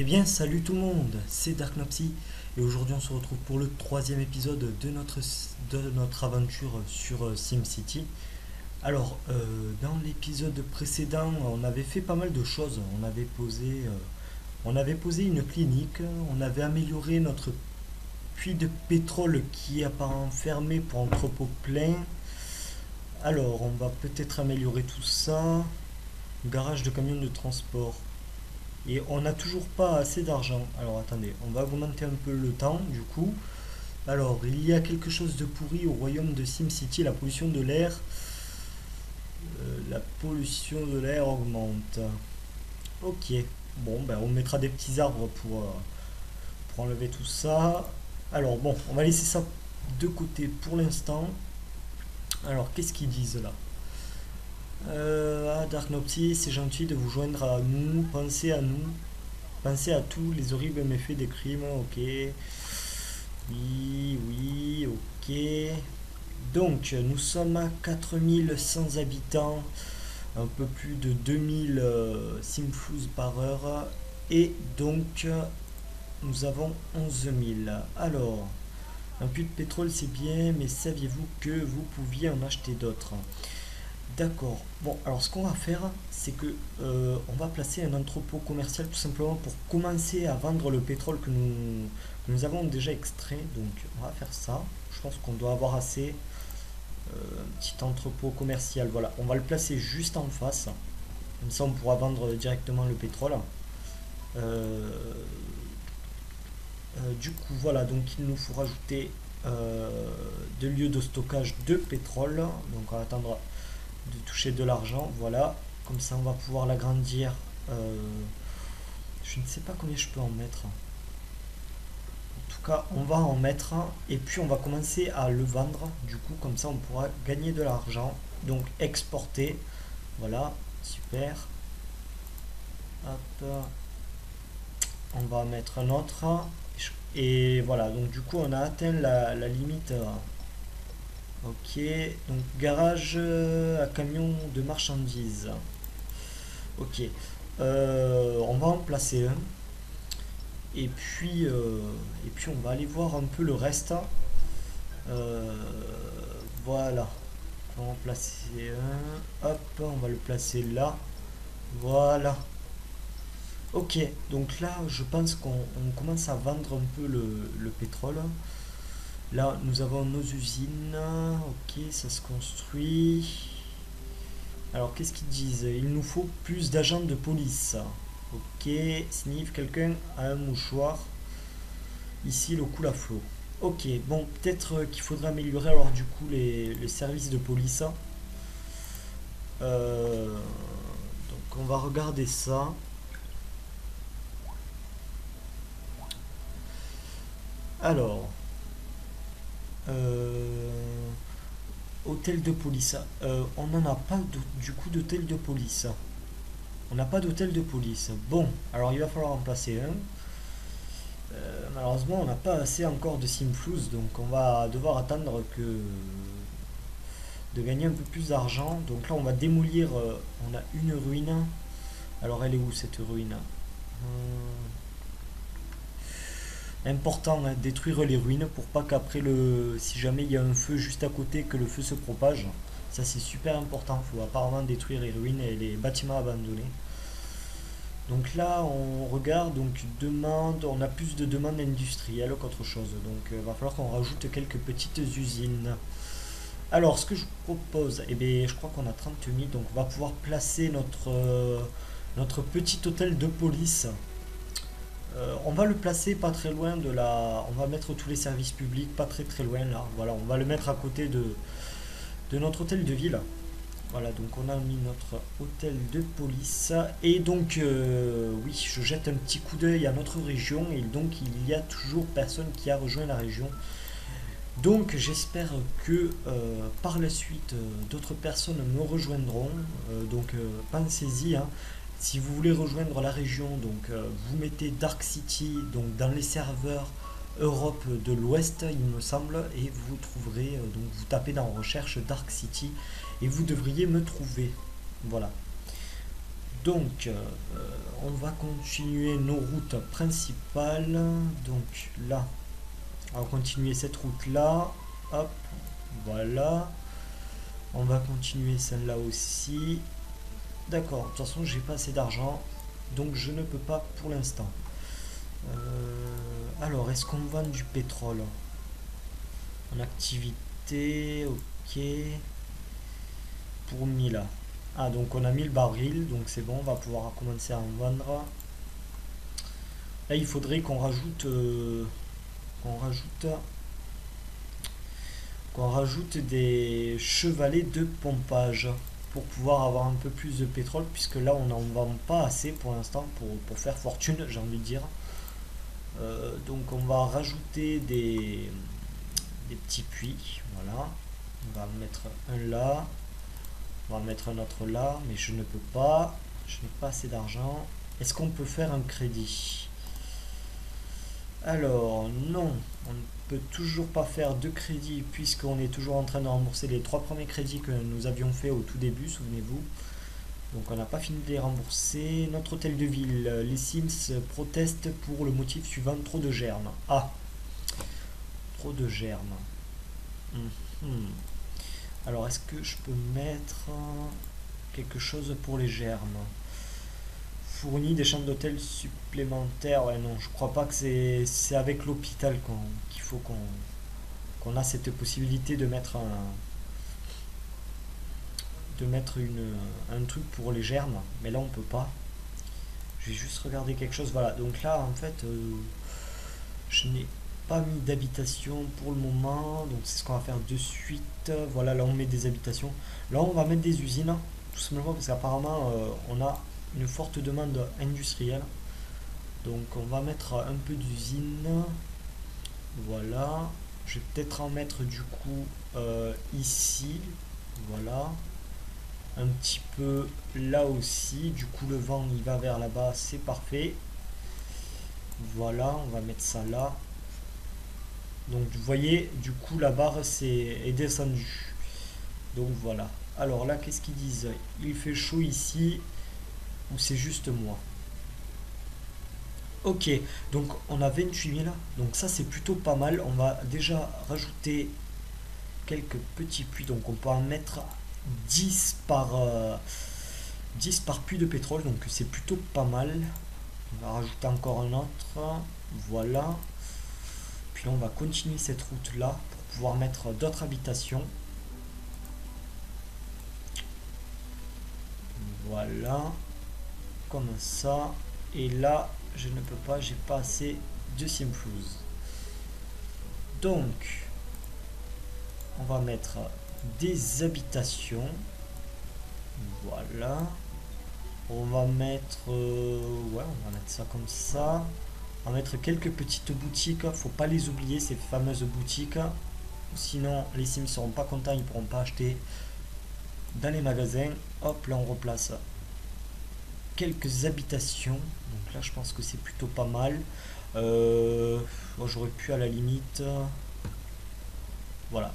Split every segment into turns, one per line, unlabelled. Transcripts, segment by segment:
Eh bien, salut tout le monde, c'est Darknopsy et aujourd'hui on se retrouve pour le troisième épisode de notre aventure sur SimCity. Alors, dans l'épisode précédent, on avait fait pas mal de choses. On avait posé une clinique, on avait amélioré notre puits de pétrole qui est apparemment fermé pour entrepôt plein. Alors, on va peut-être améliorer tout ça. Garage de camions de transport. Et on n'a toujours pas assez d'argent. Alors attendez, on va augmenter un peu le temps du coup. Alors, il y a quelque chose de pourri au royaume de SimCity, la pollution de l'air. La pollution de l'air augmente. Ok, bon, ben on mettra des petits arbres pour enlever tout ça. Alors bon, on va laisser ça de côté pour l'instant. Alors, qu'est-ce qu'ils disent là? Dark Nopsy, c'est gentil de vous joindre à nous. Pensez à nous. Pensez à tous les horribles méfaits des crimes. Ok. Oui, oui, ok. Donc, nous sommes à 4100 habitants, un peu plus de 2000 simflouz par heure. Et donc, nous avons 11 000. Alors, un puits de pétrole c'est bien, mais saviez-vous que vous pouviez en acheter d'autres? D'accord. Bon, alors ce qu'on va faire, c'est que on va placer un entrepôt commercial tout simplement pour commencer à vendre le pétrole que nous avons déjà extrait. Donc, on va faire ça. Je pense qu'on doit avoir assez. Un petit entrepôt commercial. Voilà, on va le placer juste en face. Comme ça, on pourra vendre directement le pétrole. Euh, du coup, voilà. Donc, il nous faut rajouter deux lieux de stockage de pétrole. Donc, on va attendre de toucher de l'argent. Voilà, comme ça on va pouvoir l'agrandir. Je ne sais pas combien je peux en mettre. En tout cas, on va en mettre et puis on va commencer à le vendre. Du coup, comme ça on pourra gagner de l'argent. Donc exporter. Voilà, super. Hop, on va mettre un autre. Et voilà, donc du coup on a atteint la limite. Ok, donc garage à camion de marchandises. Ok, on va en placer un. Et puis on va aller voir un peu le reste. Euh, voilà, on va en placer un. Hop, on va le placer là. Voilà. Ok, donc là, je pense qu'on commence à vendre un peu le pétrole. Là, nous avons nos usines. Ok, ça se construit. Alors, qu'est-ce qu'ils disent? Il nous faut plus d'agents de police. Ok, sniff, quelqu'un a un mouchoir. Ici, le coule à flot. Ok, bon, peut-être qu'il faudrait améliorer alors du coup les services de police. Donc, on va regarder ça. Alors, euh, hôtel de police. On n'en a pas du coup d'hôtel de police. On n'a pas d'hôtel de police. Bon, alors il va falloir en placer un. Malheureusement, on n'a pas assez encore de simflouz, donc on va devoir attendre de gagner un peu plus d'argent. Donc là, on va démolir. On a une ruine. Alors, elle est où cette ruine? Important, hein, détruire les ruines pour pas qu'après si jamais il y a un feu juste à côté, que le feu se propage. Ça, c'est super important. Il faut apparemment détruire les ruines et les bâtiments abandonnés. Donc là, on regarde, donc demande, on a plus de demandes industrielles qu'autre chose. Donc il va falloir qu'on rajoute quelques petites usines. Alors, ce que je vous propose, eh bien, je crois qu'on a 30 000, donc on va pouvoir placer notre petit hôtel de police. On va le placer pas très loin de la... On va mettre tous les services publics pas très très loin là. Voilà, on va le mettre à côté de notre hôtel de ville. Voilà, donc on a mis notre hôtel de police. Et donc, oui, je jette un petit coup d'œil à notre région. Et donc, il y a toujours personne qui a rejoint la région. Donc, j'espère que par la suite, d'autres personnes me rejoindront. Donc, pensez-y, hein. Si vous voulez rejoindre la région, donc vous mettez Dark City donc dans les serveurs Europe de l'Ouest, il me semble, et vous trouverez, donc vous tapez dans recherche Dark City et vous devriez me trouver. Voilà. Donc, on va continuer nos routes principales. Donc là, on va continuer cette route-là. Hop, voilà. On va continuer celle-là aussi. D'accord, de toute façon, j'ai pas assez d'argent. Donc, je ne peux pas pour l'instant. Alors, est-ce qu'on vend du pétrole en activité? Ok. Pour 1000. Ah, donc on a 1000 barils, donc c'est bon, on va pouvoir commencer à en vendre. Là, il faudrait qu'on rajoute, qu'on rajoute des chevalets de pompage pour pouvoir avoir un peu plus de pétrole, puisque là, on n'en vend pas assez pour l'instant pour faire fortune, j'ai envie de dire. Donc, on va rajouter des petits puits, voilà. On va en mettre un là. On va mettre un autre là, mais je ne peux pas. Je n'ai pas assez d'argent. Est-ce qu'on peut faire un crédit? Alors, non. On ne peut toujours pas faire de crédit puisqu'on est toujours en train de rembourser les 3 premiers crédits que nous avions fait au tout début, souvenez-vous. Donc on n'a pas fini de les rembourser. Notre hôtel de ville, les Sims protestent pour le motif suivant, trop de germes. Ah, trop de germes. Mhm. Alors, est-ce que je peux mettre quelque chose pour les germes? Fournit des chambres d'hôtel supplémentaires. Ouais, non, je crois pas que c'est avec l'hôpital qu'il faut qu'on a cette possibilité de mettre un truc pour les germes. Mais là, on peut pas. Je vais juste regarder quelque chose. Voilà, donc là, en fait, je n'ai pas mis d'habitation pour le moment. Donc, c'est ce qu'on va faire de suite. Voilà, là, on met des habitations. Là, on va mettre des usines. Tout simplement parce qu'apparemment, on a une forte demande industrielle. Donc, on va mettre un peu d'usine. Voilà. Je vais peut-être en mettre du coup ici. Voilà. Un petit peu là aussi. Du coup, le vent il va vers là-bas. C'est parfait. Voilà, on va mettre ça là. Donc, vous voyez, du coup, la barre est descendue. Donc, voilà. Alors là, qu'est-ce qu'ils disent? Il fait chaud ici ou c'est juste moi? Ok, donc on a 28 000. Donc ça, c'est plutôt pas mal. On va déjà rajouter quelques petits puits. Donc on peut en mettre 10 10 par puits de pétrole. Donc c'est plutôt pas mal. On va rajouter encore un autre. Voilà. Puis là, on va continuer cette route là pour pouvoir mettre d'autres habitations. Voilà. Comme ça. Et là, je ne peux pas, j'ai pas assez de simflouz. Donc, on va mettre des habitations. Voilà. On va mettre... ouais, on va mettre ça comme ça. On va mettre quelques petites boutiques. Faut pas les oublier, ces fameuses boutiques. Sinon, les Sims seront pas contents, ils pourront pas acheter dans les magasins. Hop, là on replace quelques habitations. Donc là, je pense que c'est plutôt pas mal. Moi, j'aurais pu à la limite... Voilà.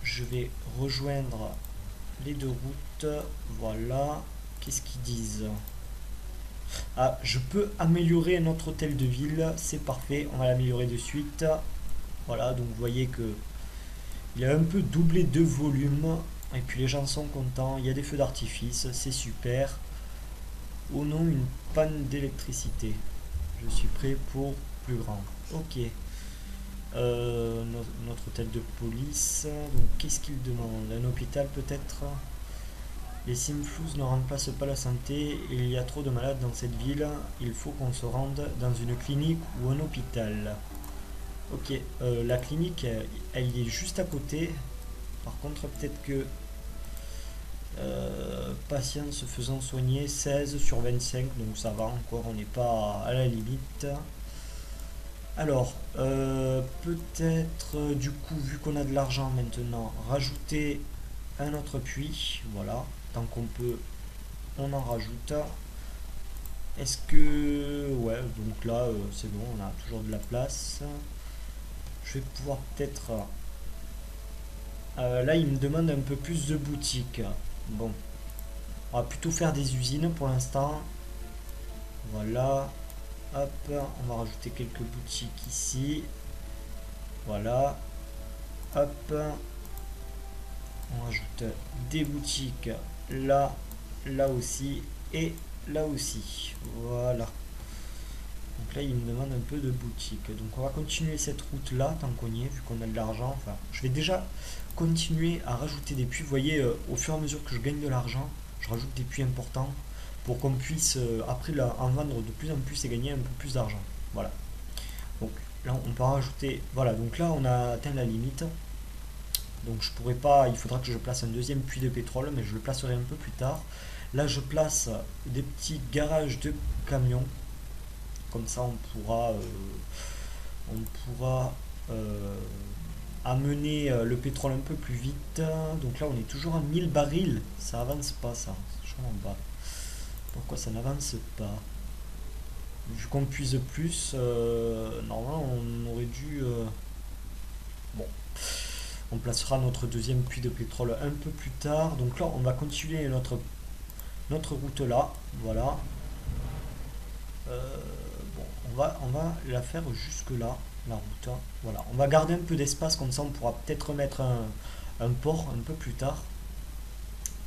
Je vais rejoindre les deux routes. Voilà. Qu'est-ce qu'ils disent? Ah, je peux améliorer notre hôtel de ville. C'est parfait. On va l'améliorer de suite. Voilà. Donc, vous voyez que il a un peu doublé de volume. Et puis, les gens sont contents. Il y a des feux d'artifice. C'est super. Oh non, une panne d'électricité. Je suis prêt pour plus grand. Ok. Notre hôtel de police. Donc, qu'est-ce qu'il demande? Un hôpital peut-être? Les Simflouz ne remplacent pas la santé. Il y a trop de malades dans cette ville. Il faut qu'on se rende dans une clinique ou un hôpital. Ok, la clinique, elle y est juste à côté. Par contre, peut-être que patients se faisant soigner 16 sur 25. Donc ça va encore, on n'est pas à la limite. Alors, peut-être du coup, vu qu'on a de l'argent maintenant, rajouter un autre puits. Voilà, tant qu'on peut, on en rajoute. Est-ce que... Ouais, donc là, c'est bon, on a toujours de la place. Je vais pouvoir peut-être... là, il me demande un peu plus de boutiques. Bon. On va plutôt faire des usines pour l'instant. Voilà. Hop, on va rajouter quelques boutiques ici. Voilà. Hop. On rajoute des boutiques là, là aussi et là aussi. Voilà. Donc là, il me demande un peu de boutiques. Donc on va continuer cette route là, tant qu'on y est, vu qu'on a de l'argent. Enfin, je vais déjà continuer à rajouter des puits. Vous voyez, au fur et à mesure que je gagne de l'argent, je rajoute des puits importants pour qu'on puisse après en vendre de plus en plus et gagner un peu plus d'argent. Voilà. Donc là, on peut rajouter. Voilà, donc là, on a atteint la limite. Donc je pourrais pas, il faudra que je place un deuxième puits de pétrole, mais je le placerai un peu plus tard. Là, je place des petits garages de camions. Comme ça, on pourra amener le pétrole un peu plus vite. Donc là, on est toujours à 1000 barils. Ça avance pas, ça. Je comprends pas. Pourquoi ça n'avance pas? Vu qu'on puise plus, normalement, on aurait dû... bon, on placera notre deuxième puits de pétrole un peu plus tard. Donc là, on va continuer notre route là. Voilà. Bon, on va la faire jusque là, la route. Voilà. On va garder un peu d'espace, comme ça on pourra peut-être mettre un port un peu plus tard.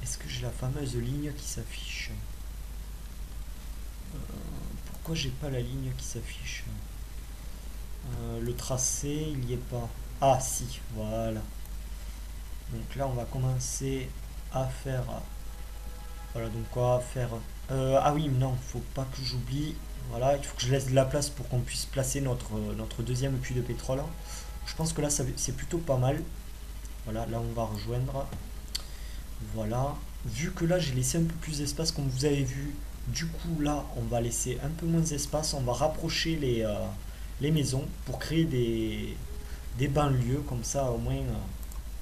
Est-ce que j'ai la fameuse ligne qui s'affiche? Pourquoi j'ai pas la ligne qui s'affiche? Le tracé, il n'y est pas. Ah si, voilà. Donc là, on va commencer à faire. Voilà, donc on va faire. Ah oui, non, faut pas que j'oublie. Voilà, il faut que je laisse de la place pour qu'on puisse placer notre deuxième puits de pétrole. Je pense que là, c'est plutôt pas mal. Voilà, là, on va rejoindre. Voilà. Vu que là, j'ai laissé un peu plus d'espace, comme vous avez vu, du coup, là, on va laisser un peu moins d'espace. On va rapprocher les maisons pour créer des banlieues. Comme ça, au moins,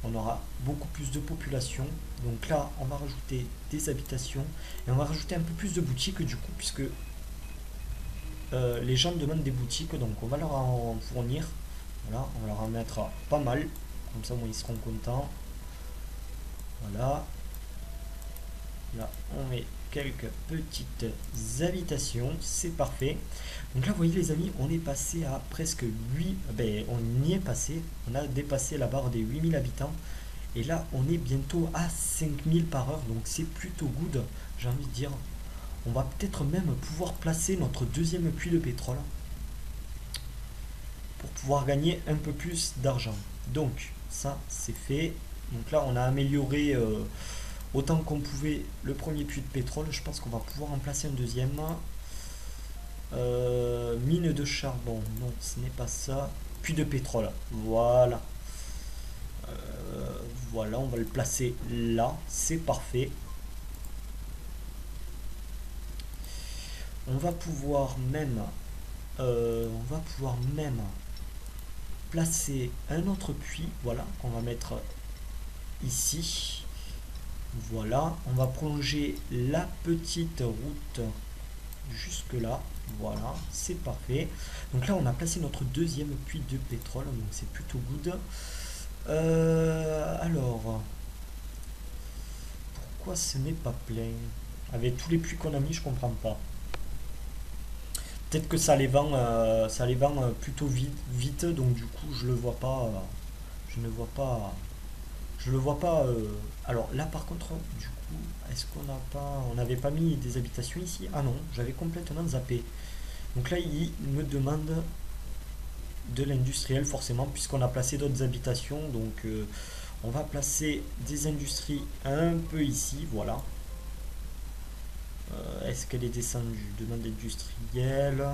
on aura beaucoup plus de population. Donc là, on va rajouter des habitations et on va rajouter un peu plus de boutiques du coup, puisque les gens demandent des boutiques, donc on va leur en fournir. Voilà, on va leur en mettre pas mal, comme ça, moi, ils seront contents. Voilà, là, on met quelques petites habitations, c'est parfait. Donc là, vous voyez, les amis, on est passé à presque 8, ben, on y est passé, on a dépassé la barre des 8000 habitants. Et là, on est bientôt à 5000 par heure, donc c'est plutôt good, j'ai envie de dire. On va peut-être même pouvoir placer notre deuxième puits de pétrole pour pouvoir gagner un peu plus d'argent. Donc, ça, c'est fait. Donc là, on a amélioré autant qu'on pouvait le premier puits de pétrole. Je pense qu'on va pouvoir en placer un deuxième. Mine de charbon, non, ce n'est pas ça. Puits de pétrole, voilà. Voilà, on va le placer là, c'est parfait. On va pouvoir même, placer un autre puits, voilà, qu'on va mettre ici. Voilà, on va prolonger la petite route jusque là. Voilà, c'est parfait. Donc là, on a placé notre deuxième puits de pétrole, donc c'est plutôt good. Alors, pourquoi ce n'est pas plein? Avec tous les puits qu'on a mis, je comprends pas. Peut-être que ça les vend plutôt vite, donc du coup, je le vois pas. Je ne vois pas. Je le vois pas. Alors là, par contre, du coup, est-ce qu'on n'a pas, on n'avait pas mis des habitations ici? Ah non, j'avais complètement zappé. Donc là, il me demande de l'industriel forcément, puisqu'on a placé d'autres habitations. Donc, on va placer des industries un peu ici, voilà. Est-ce qu'elle est descendue? Demande industrielle.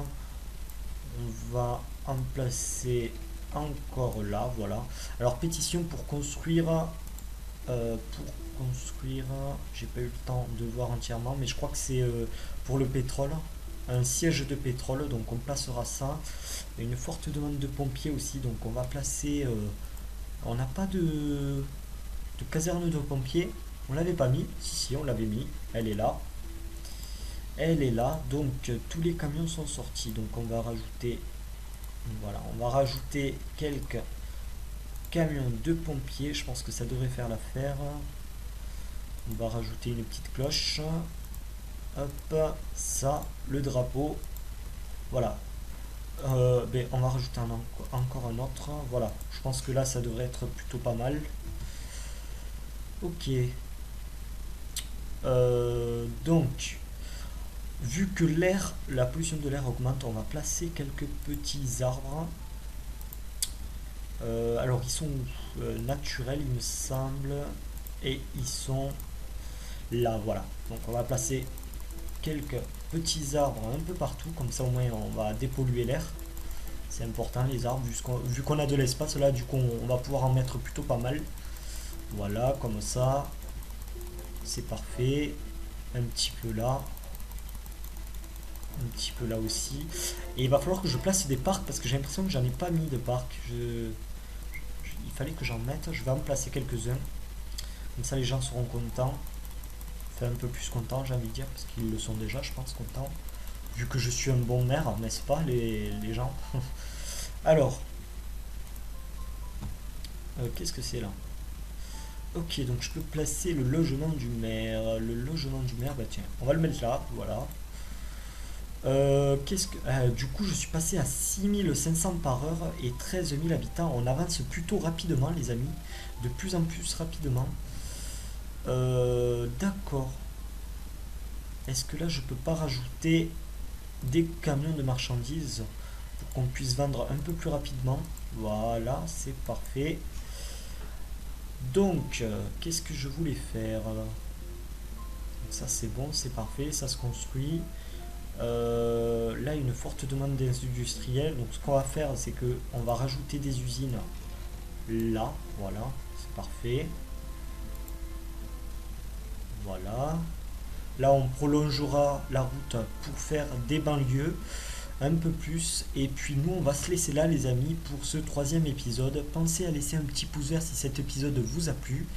On va en placer encore là, voilà. Alors, pétition pour construire. J'ai pas eu le temps de voir entièrement, mais je crois que c'est pour le pétrole. Un siège de pétrole, donc on placera ça. Il y a une forte demande de pompiers aussi, donc on va placer. On n'a pas de caserne de pompiers. On l'avait pas mis. Si, on l'avait mis. Elle est là. Elle est là. Donc tous les camions sont sortis. Donc on va rajouter. Voilà, on va rajouter quelques camions de pompiers. Je pense que ça devrait faire l'affaire. On va rajouter une petite cloche. Hop, ça, le drapeau. Voilà. Ben, on va rajouter encore un autre. Voilà, je pense que là, ça devrait être plutôt pas mal. Ok. Donc, vu que la pollution de l'air augmente, on va placer quelques petits arbres. Alors, ils sont naturels, il me semble. Et ils sont là, voilà. Donc, on va placer quelques petits arbres un peu partout. Comme ça, au moins, on va dépolluer l'air. C'est important, les arbres. Vu qu'on a de l'espace, là, du coup, on va pouvoir en mettre plutôt pas mal. Voilà, comme ça. C'est parfait. Un petit peu là. Un petit peu là aussi. Et il va falloir que je place des parcs parce que j'ai l'impression que j'en ai pas mis de parcs. Il fallait que j'en mette. Je vais en placer quelques-uns. Comme ça, les gens seront contents. Enfin, un peu plus contents, j'ai envie de dire, parce qu'ils le sont déjà, je pense, contents. Vu que je suis un bon maire, n'est-ce pas, les gens? Alors, qu'est-ce que c'est là? Ok, donc je peux placer le logement du maire. Le logement du maire, bah tiens, on va le mettre là, voilà. Du coup, je suis passé à 6500 par heure et 13 000 habitants. On avance plutôt rapidement, les amis. De plus en plus rapidement. D'accord. Est-ce que là, je peux pas rajouter des camions de marchandises pour qu'on puisse vendre un peu plus rapidement? Voilà, c'est parfait. Donc, qu'est-ce que je voulais faire? Ça, c'est bon, c'est parfait, ça se construit. Là, une forte demande d'industriels. Donc, ce qu'on va faire, c'est que on va rajouter des usines là. Voilà, c'est parfait. Voilà. Là, on prolongera la route pour faire des banlieues un peu plus. Et puis, nous, on va se laisser là, les amis, pour ce troisième épisode. Pensez à laisser un petit pouce vert si cet épisode vous a plu.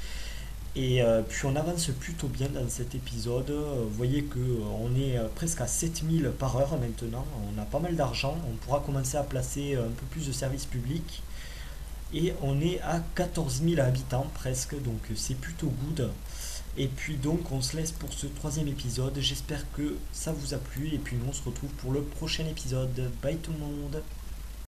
Et puis on avance plutôt bien dans cet épisode. Vous voyez que on est presque à 7000 par heure maintenant. On a pas mal d'argent. On pourra commencer à placer un peu plus de services publics. Et on est à 14 000 habitants presque. Donc c'est plutôt good. Et puis donc on se laisse pour ce troisième épisode. J'espère que ça vous a plu. Et puis nous on se retrouve pour le prochain épisode. Bye tout le monde.